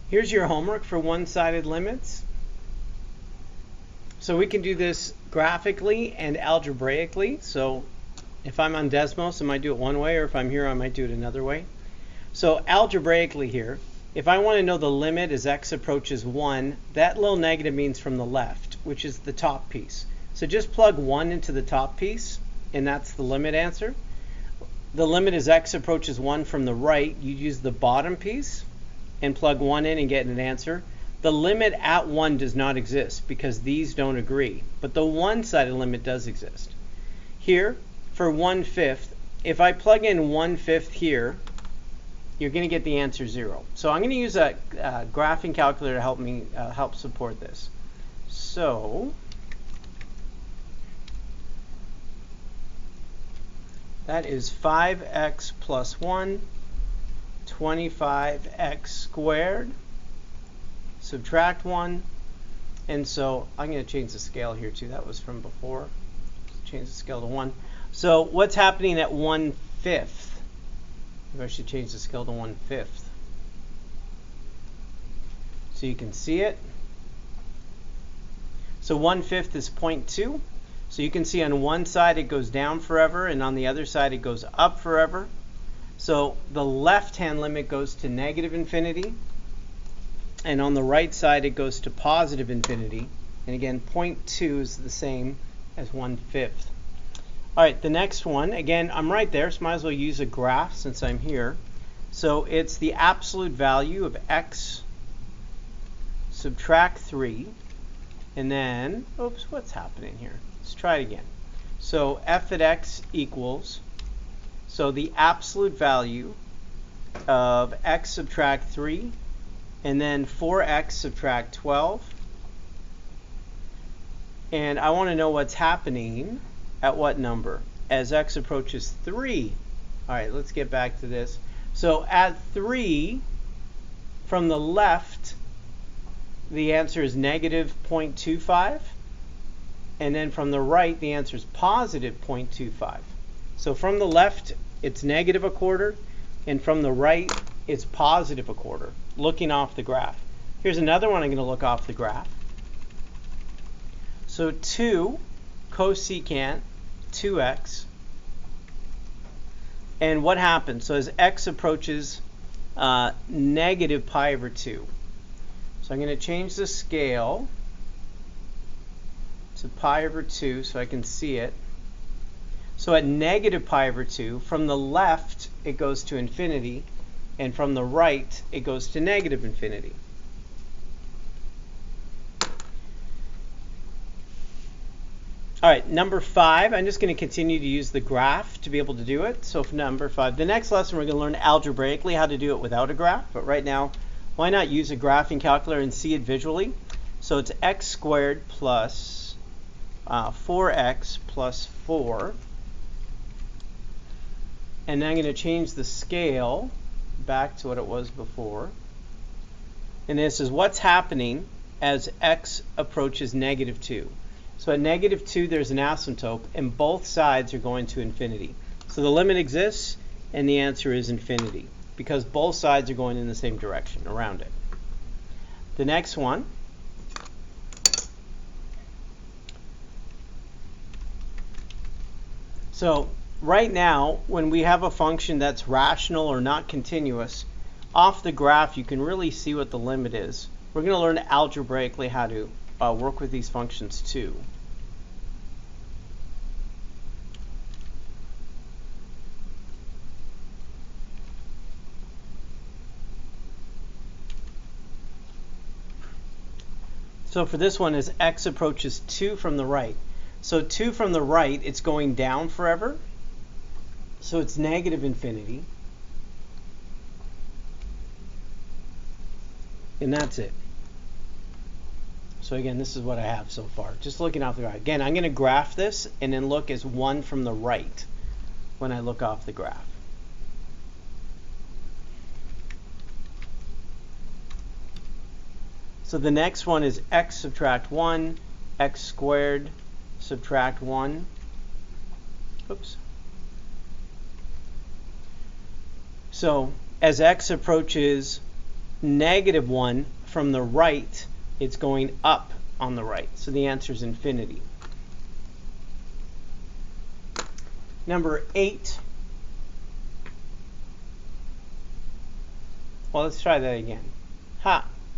Here's your homework for one-sided limits. So we can do this graphically and algebraically. So if I'm on Desmos, I might do it one way, or if I'm here, I might do it another way. So algebraically here, if I want to know the limit as x approaches 1, that little negative means from the left, which is the top piece. So just plug 1 into the top piece, and that's the limit answer. The limit as x approaches 1 from the right, you use the bottom piece and plug 1 in and get an answer. The limit at 1 does not exist because these don't agree, but the one-sided limit does exist. Here, for 1/5, if I plug in 1/5 here, you're going to get the answer 0. So I'm going to use a graphing calculator to help me help support this. So that is 5x plus 1, 25x squared, subtract 1, and so I'm going to change the scale here too. That was from before. Change the scale to 1. So what's happening at 1/5? Maybe I should change the scale to 1/5. So you can see it. So 1/5 is 0.2. So you can see on one side it goes down forever, and on the other side it goes up forever. So the left-hand limit goes to negative infinity, and on the right side it goes to positive infinity. And again, 0.2 is the same as 1/5. All right, the next one, again, I'm right there, so might as well use a graph since I'm here. So it's the absolute value of x, subtract 3, and then, oops, what's happening here? Let's try it again. So f at x equals, so the absolute value of x subtract 3, and then 4x subtract 12. And I want to know what's happening at what number? As x approaches 3. All right, let's get back to this. So at 3, from the left, the answer is negative 0.25. And then from the right, the answer is positive 0.25. So from the left, it's negative 1/4. And from the right, it's positive 1/4, looking off the graph. Here's another one I'm going to look off the graph. So 2 cosecant 2x. And what happens? So as x approaches negative pi over 2. So I'm going to change the scale to pi over 2 so I can see it. So at negative pi over 2, from the left it goes to infinity, and from the right it goes to negative infinity. All right, number 5, I'm just going to continue to use the graph to be able to do it. So for number 5, the next lesson we're going to learn algebraically how to do it without a graph. But right now, why not use a graphing calculator and see it visually? So it's x squared plus 4x plus 4. And then I'm going to change the scale back to what it was before. And this is what's happening as x approaches negative 2. So at negative 2, there's an asymptote, and both sides are going to infinity. So the limit exists, and the answer is infinity, because both sides are going in the same direction around it. The next one, so right now, when we have a function that's rational or not continuous, off the graph you can really see what the limit is. We're going to learn algebraically how to work with these functions too. So for this one, as x approaches 2 from the right. So 2 from the right, it's going down forever. So it's negative infinity. And that's it. So again, this is what I have so far. Just looking off the graph. Again, I'm going to graph this and then look as 1 from the right when I look off the graph. So the next one is x subtract 1, x squared subtract 1. Oops. So as x approaches negative 1 from the right, it's going up on the right. So the answer is infinity. Number 8. Well, let's try that again.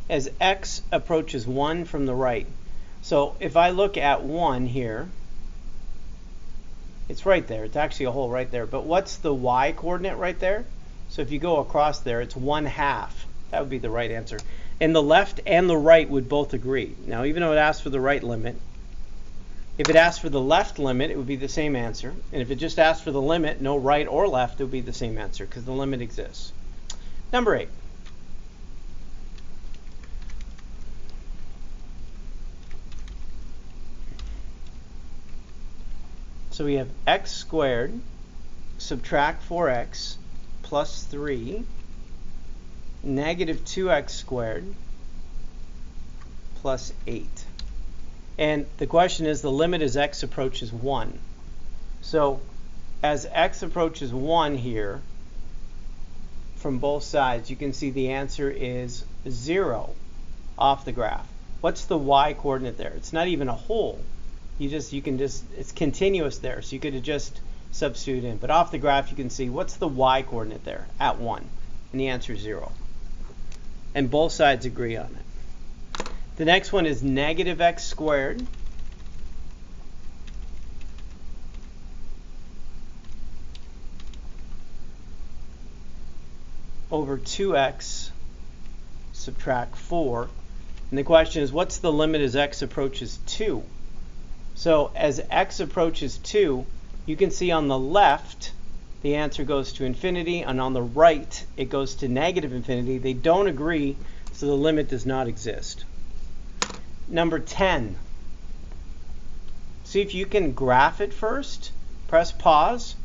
As x approaches 1 from the right. So if I look at 1 here, it's right there. It's actually a hole right there. But what's the y coordinate right there? So if you go across there, it's 1/2. That would be the right answer. And the left and the right would both agree. Now, even though it asks for the right limit, if it asked for the left limit, it would be the same answer. And if it just asked for the limit, no right or left, it would be the same answer because the limit exists. Number 8. So we have x squared, subtract 4x, plus 3, negative 2x squared, plus 8. And the question is the limit as x approaches 1. So as x approaches 1 here, from both sides, you can see the answer is 0 off the graph. What's the y coordinate there? It's not even a hole. It's continuous there, so you could just substitute in. But off the graph, you can see what's the y coordinate there at 1, and the answer is 0. And both sides agree on it. The next one is negative x squared over 2x subtract 4. And the question is, what's the limit as x approaches 2? So as x approaches 2, you can see on the left, the answer goes to infinity, and on the right, it goes to negative infinity. They don't agree, so the limit does not exist. Number 10. See if you can graph it first. Press pause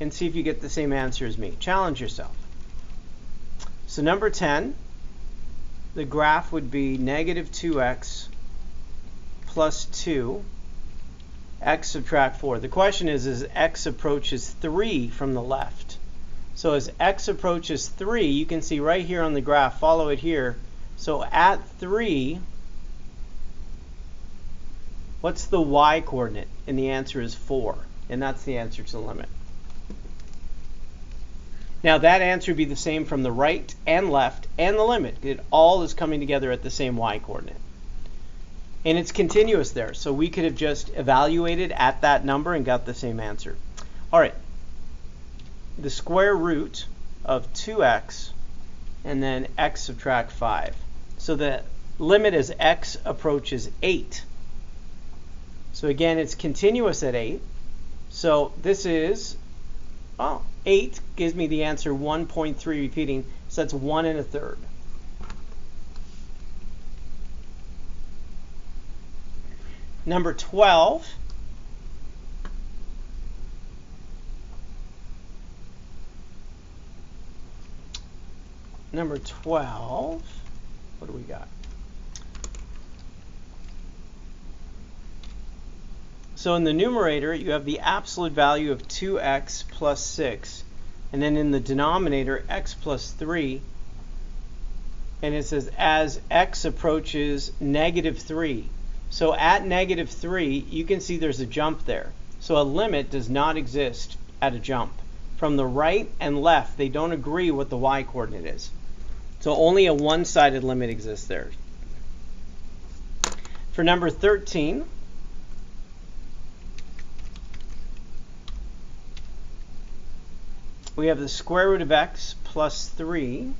and see if you get the same answer as me. Challenge yourself. So number 10, the graph would be negative 2x plus 2. X subtract 4. The question is, as x approaches 3 from the left. So as x approaches 3, you can see right here on the graph, follow it here. So at 3, what's the y coordinate? And the answer is 4. And that's the answer to the limit. Now that answer would be the same from the right and left and the limit. It all is coming together at the same y coordinate. And it's continuous there, so we could have just evaluated at that number and got the same answer. All right, the square root of 2x and then x subtract 5. So the limit as x approaches 8. So again, it's continuous at 8. So this is, 8 gives me the answer 1.3 repeating, so that's 1 1/3. Number 12. Number 12. What do we got? So in the numerator, you have the absolute value of 2x plus 6. And then in the denominator, x plus 3. And it says, as x approaches negative 3. So at negative 3, you can see there's a jump there. So a limit does not exist at a jump. From the right and left, they don't agree what the y coordinate is. So only a one-sided limit exists there. For number 13, we have the square root of x plus 3.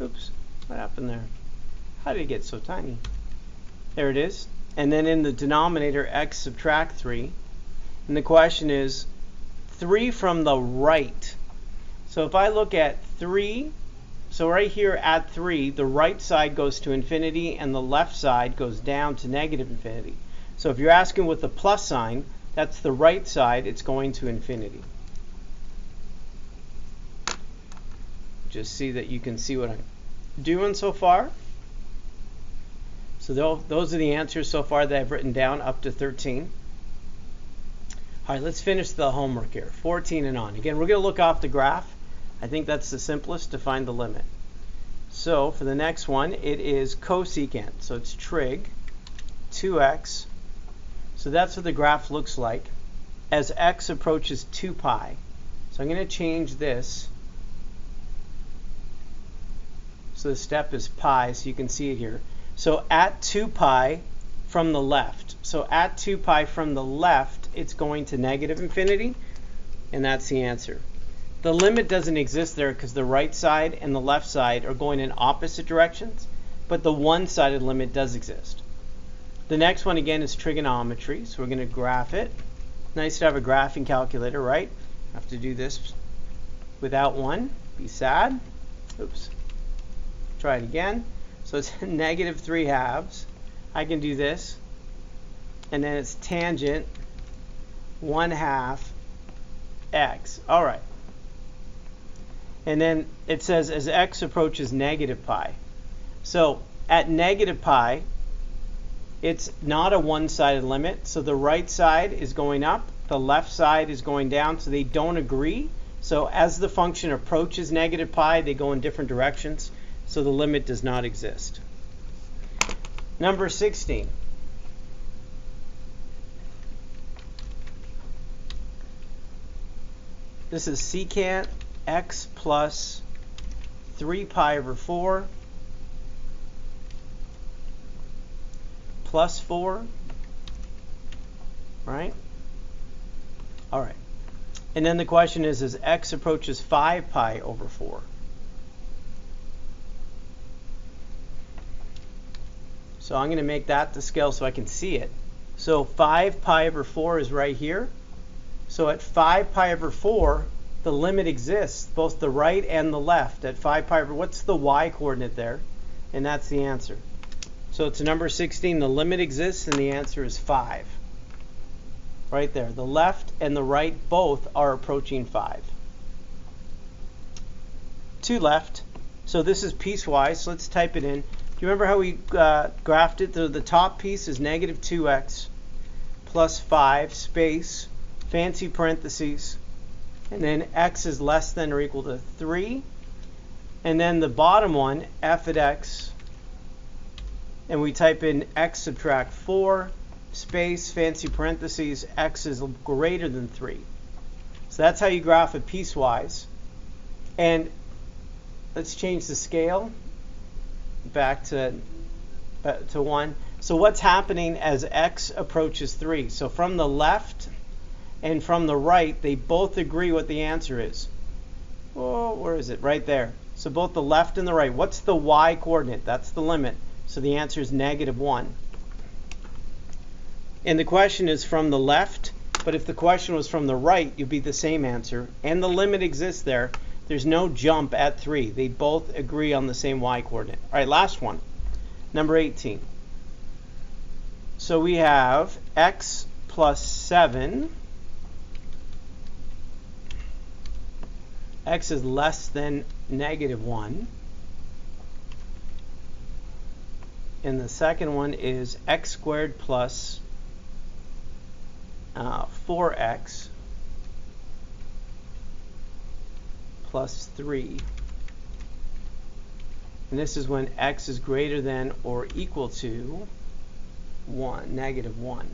Oops, what happened there? How did it get so tiny? There it is. And then in the denominator, x subtract 3. And the question is 3 from the right. So if I look at 3, so right here at 3, the right side goes to infinity and the left side goes down to negative infinity. So if you're asking with the plus sign, that's the right side, it's going to infinity. Just see that you can see what I'm doing so far. So those are the answers so far that I've written down up to 13. All right, let's finish the homework here, 14 and on. Again, we're going to look off the graph. I think that's the simplest to find the limit. So for the next one, it is cosecant. So it's trig 2x. So that's what the graph looks like as x approaches 2 pi. So I'm going to change this. So the step is pi, so you can see it here. So at 2 pi from the left. So at 2 pi from the left, it's going to negative infinity, and that's the answer. The limit doesn't exist there because the right side and the left side are going in opposite directions, but the one-sided limit does exist. The next one again is trigonometry, so we're going to graph it. Nice to have a graphing calculator, right? Have to do this without one. Be sad. Oops. Try it again. So it's negative 3/2. I can do this. And then it's tangent 1/2 x. All right. And then it says as x approaches negative pi. So at negative pi, it's not a one-sided limit. So the right side is going up, the left side is going down, so they don't agree. So as the function approaches negative pi, they go in different directions. So the limit does not exist. Number 16. This is secant x plus 3 pi over 4 plus 4, right? All right. And then the question is, as x approaches 5 pi over 4. So I'm going to make that to scale so I can see it. So 5 pi over 4 is right here. So at 5 pi over 4, the limit exists, both the right and the left. At 5 pi over, what's the y coordinate there? And that's the answer. So it's number 16. The limit exists, and the answer is 5. Right there. The left and the right both are approaching 5. 2 left. So this is piecewise. So let's type it in. Do you remember how we graphed it? The top piece is negative 2x plus 5 space, fancy parentheses, and then x is less than or equal to 3. And then the bottom one, f at x, and we type in x subtract 4, space, fancy parentheses, x is greater than 3. So that's how you graph it piecewise. And let's change the scale back to 1. So what's happening as x approaches 3? So from the left and from the right, they both agree what the answer is. Oh, where is it? Right there. So both the left and the right. What's the y coordinate? That's the limit. So the answer is negative 1. And the question is from the left, but if the question was from the right, you'd be the same answer. And the limit exists there. There's no jump at 3. They both agree on the same y coordinate. All right, last one. Number 18. So we have x plus 7. X is less than negative 1. And the second one is x squared plus 4x plus 3. And this is when x is greater than or equal to negative 1.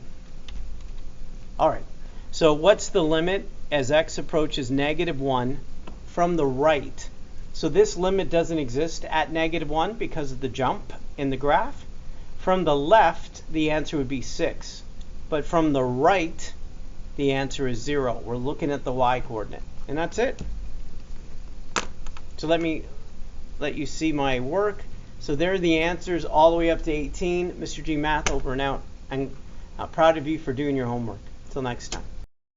All right. So what's the limit as x approaches negative 1 from the right? So this limit doesn't exist at negative 1 because of the jump in the graph. From the left, the answer would be 6. But from the right, the answer is 0. We're looking at the y coordinate. And that's it. So let me let you see my work. So there are the answers all the way up to 18. Mr. G Math over and out. I'm proud of you for doing your homework. Until next time.